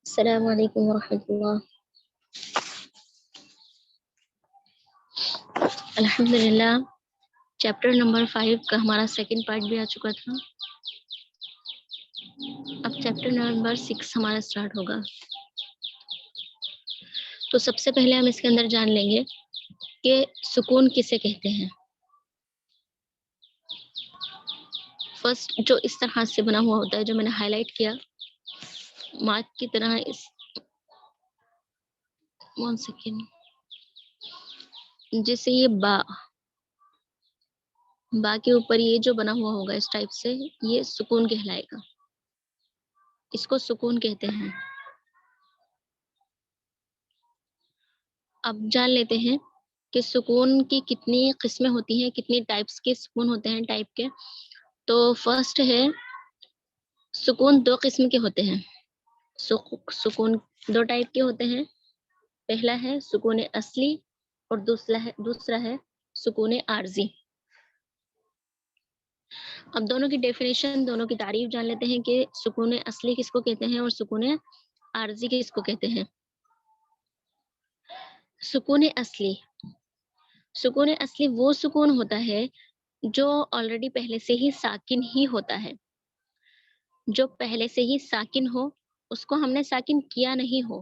السلام علیکم ورحمۃ اللہ. الحمد للہ چیپٹر نمبر 5 کا ہمارا سیکنڈ پارٹ بھی آ چکا تھا. اب چیپٹر نمبر 6 ہمارا اسٹارٹ ہوگا. تو سب سے پہلے ہم اس کے اندر جان لیں گے کہ سکون کسے کہتے ہیں. فرسٹ جو اس طرح سے بنا ہوا ہوتا ہے، جو میں نے ہائی لائٹ کیا مارک کی طرح، اس 1 سیکنڈ، جیسے یہ با کے اوپر یہ جو بنا ہوا ہوگا اس ٹائپ سے، یہ سکون کہلائے گا. اس کو سکون کہتے ہیں. اب جان لیتے ہیں کہ سکون کی کتنی قسمیں ہوتی ہیں، کتنی ٹائپس کے سکون ہوتے ہیں ٹائپ کے. تو فرسٹ ہے سکون 2 قسم کے ہوتے ہیں. سکون 2 ٹائپ کے ہوتے ہیں. پہلا ہے سکون اصلی اور دوسرا ہے سکون عارضی. اب دونوں کی ڈیفینیشن، دونوں کی تعریف جان لیتے ہیں کہ سکون اصلی کس کو کہتے ہیں اور سکون عارضی کس کو کہتے ہیں. سکون اصلی وہ سکون ہوتا ہے جو آلریڈی پہلے سے ہی ساکن ہی ہوتا ہے. جو پہلے سے ہی ساکن ہو، اس کو ہم نے ساکن کیا نہیں ہو،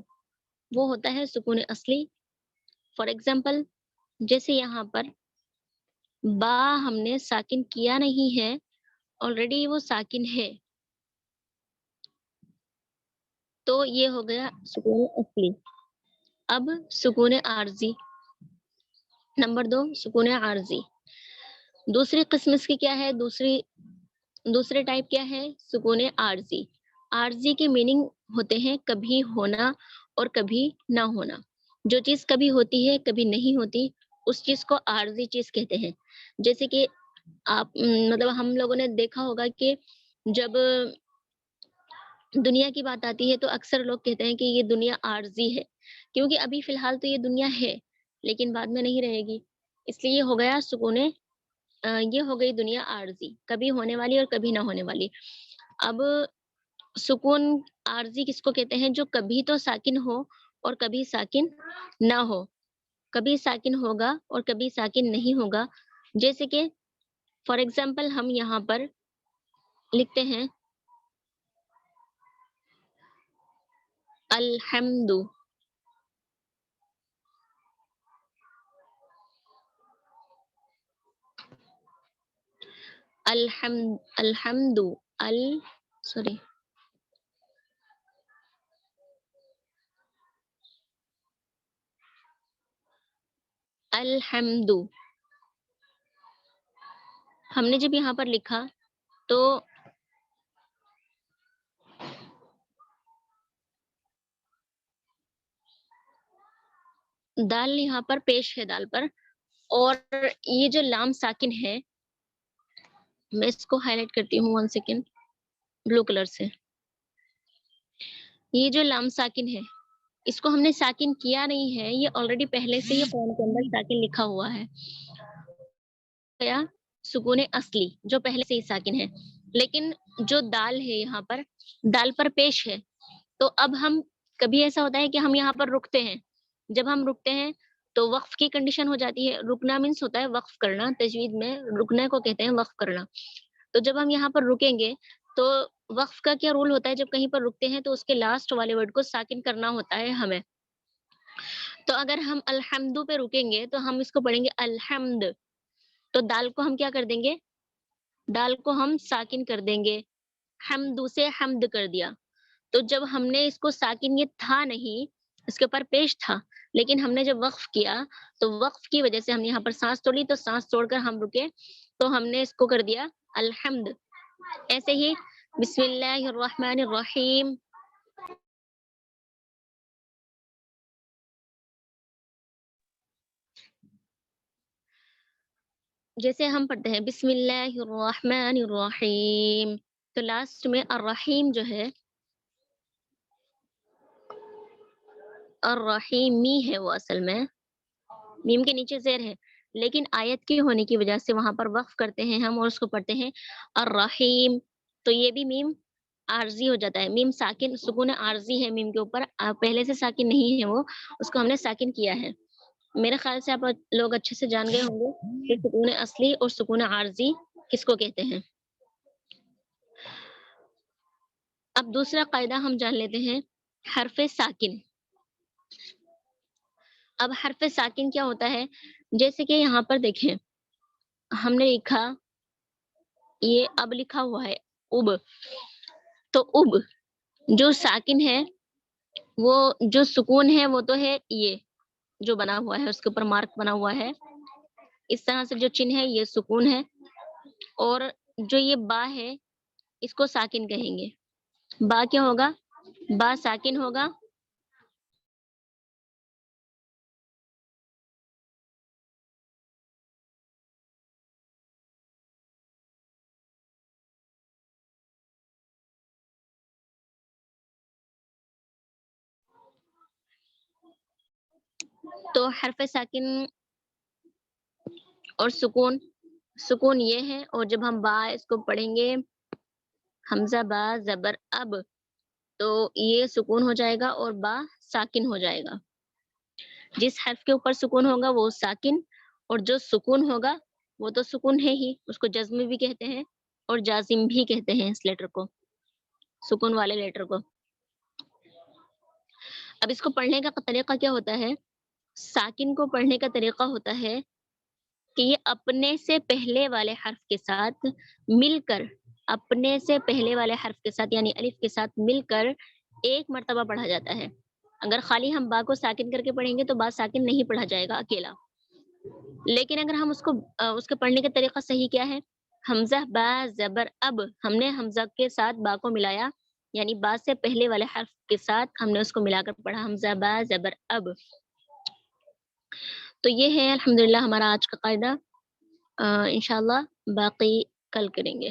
وہ ہوتا ہے سکون اصلی. فار ایگزامپل جیسے یہاں پر با ہم نے ساکن کیا نہیں ہے، آلریڈی وہ ساکن ہے، تو یہ ہو گیا سکون اصلی. اب سکون عارضی نمبر 2، سکون عارضی. دوسری قسم اس کی کیا ہے؟ دوسرے ٹائپ کیا ہے؟ سکون عارضی. عارضی کے میننگ ہوتے ہیں کبھی ہونا اور کبھی نہ ہونا. جو چیز کبھی ہوتی ہے کبھی نہیں ہوتی، اس چیز کو عارضی چیز کہتے ہیں. جیسے کہ آپ مطلب ہم لوگوں نے دیکھا ہوگا کہ جب دنیا کی بات آتی ہے تو اکثر لوگ کہتے ہیں کہ یہ دنیا عارضی ہے، کیونکہ ابھی فی الحال تو یہ دنیا ہے لیکن بعد میں نہیں رہے گی. اس لیے یہ ہو گیا یہ ہو گئی دنیا عارضی، کبھی ہونے والی اور کبھی نہ ہونے والی. اب سکون عارضی کس کو کہتے ہیں؟ جو کبھی تو ساکن ہو اور کبھی ساکن نہ ہو، کبھی ساکن ہوگا اور کبھی ساکن نہیں ہوگا. جیسے کہ فار ایگزامپل ہم یہاں پر لکھتے ہیں الحمد. الحمد الحمد. ہم نے جب یہاں پر لکھا تو دال یہاں پر پیش ہے دال پر، اور یہ جو لام ساکن ہے، میں اس کو ہائی لائٹ کرتی ہوں 1 سیکنڈ بلو کلر سے. یہ جو لام ساکن ہے، اس کو ہم نے ساکن کیا نہیں ہے، یہ آلریڈی پہلے سے ہی قرآن کے اندر ساکن لکھا ہوا ہے. سکون اصلی جو پہلے سے ہی ساکن ہے. لیکن جو دال ہے یہاں پر، دال پر پیش ہے، تو اب ہم کبھی ایسا ہوتا ہے کہ ہم یہاں پر رکتے ہیں. جب ہم رکتے ہیں تو وقف کی کنڈیشن ہو جاتی ہے. رکنا مینس ہوتا ہے وقف کرنا، تجوید میں رکنے کو کہتے ہیں وقف کرنا. تو جب ہم یہاں پر رکیں گے تو وقف کا کیا رول ہوتا ہے؟ جب کہیں پر رکتے ہیں تو اس کے لاسٹ والے ورڈ کو ساکن کرنا ہوتا ہے ہمیں. تو اگر ہم الحمد پہ رکیں گے تو ہم اس کو پڑھیں گے الحمد. تو دال کو ہم کیا کر دیں گے؟ دال کو ہم ساکن کر دیں گے. حمد سے حمد کر دیا. تو جب ہم نے اس کو ساکن، یہ تھا نہیں، اس کے اوپر پیش تھا، لیکن ہم نے جب وقف کیا تو وقف کی وجہ سے ہم نے یہاں پر سانس توڑی، تو سانس توڑ کر ہم رکے تو ہم نے اس کو کر دیا الحمد. ایسے ہی بسم اللہ الرحمن الرحیم. جیسے ہم پڑھتے ہیں بسم اللہ الرحمن الرحیم، تو لاسٹ میں الرحیم جو ہے، الرحیمی ہے، وہ اصل میں میم کے نیچے زیر ہے، لیکن آیت کی ہونے کی وجہ سے وہاں پر وقف کرتے ہیں ہم اور اس کو پڑھتے ہیں الرحیم. تو یہ بھی میم عارضی ہو جاتا ہے. میم ساکن سکون عارضی ہے میم کے اوپر, پہلے سے ساکن نہیں ہے, وہ اس کو ہم نے ساکن کیا ہے. میرے خیال سے آپ لوگ اچھے سے جان گئے ہوں گے کہ سکون اصلی اور سکون عارضی کس کو کہتے ہیں. اب دوسرا قاعدہ ہم جان لیتے ہیں, حرف ساکن. اب حرف ساکن کیا ہوتا ہے؟ جیسے کہ یہاں پر دیکھیں, ہم نے لکھا, یہ اب لکھا ہوا ہے اب, تو اب جو ساکن ہے, وہ جو سکون ہے وہ تو ہے یہ جو بنا ہوا ہے, اس کے اوپر مارک بنا ہوا ہے اس طرح سے, جو چن ہے یہ سکون ہے, اور جو یہ با ہے اس کو ساکن کہیں گے. با کیا ہوگا؟ با ساکن ہوگا, تو حرف ساکن اور سکون, سکون یہ ہے, اور جب ہم با اس کو پڑھیں گے حمزہ با زبر اب, تو یہ سکون ہو جائے گا اور با ساکن ہو جائے گا. جس حرف کے اوپر سکون ہوگا وہ ساکن, اور جو سکون ہوگا وہ تو سکون ہے ہی, اس کو جزم بھی کہتے ہیں اور جازم بھی کہتے ہیں اس لیٹر کو, سکون والے لیٹر کو. اب اس کو پڑھنے کا طریقہ کیا ہوتا ہے؟ ساکن کو پڑھنے کا طریقہ ہوتا ہے کہ یہ اپنے سے پہلے والے حرف کے ساتھ مل کر, اپنے سے پہلے والے حرف کے ساتھ یعنی الف کے ساتھ مل کر ایک مرتبہ پڑھا جاتا ہے. اگر خالی ہم با کو ساکن کر کے پڑھیں گے تو با ساکن نہیں پڑھا جائے گا اکیلا. لیکن اگر ہم اس کے پڑھنے کا طریقہ صحیح کیا ہے, حمزہ با زبر اب, ہم نے حمزہ کے ساتھ با کو ملایا, یعنی با سے پہلے والے حرف کے ساتھ ہم نے اس کو ملا کر پڑھا, حمزہ با زبر اب. تو یہ ہے الحمدللہ ہمارا آج کا قاعدہ. انشاءاللہ باقی کل کریں گے.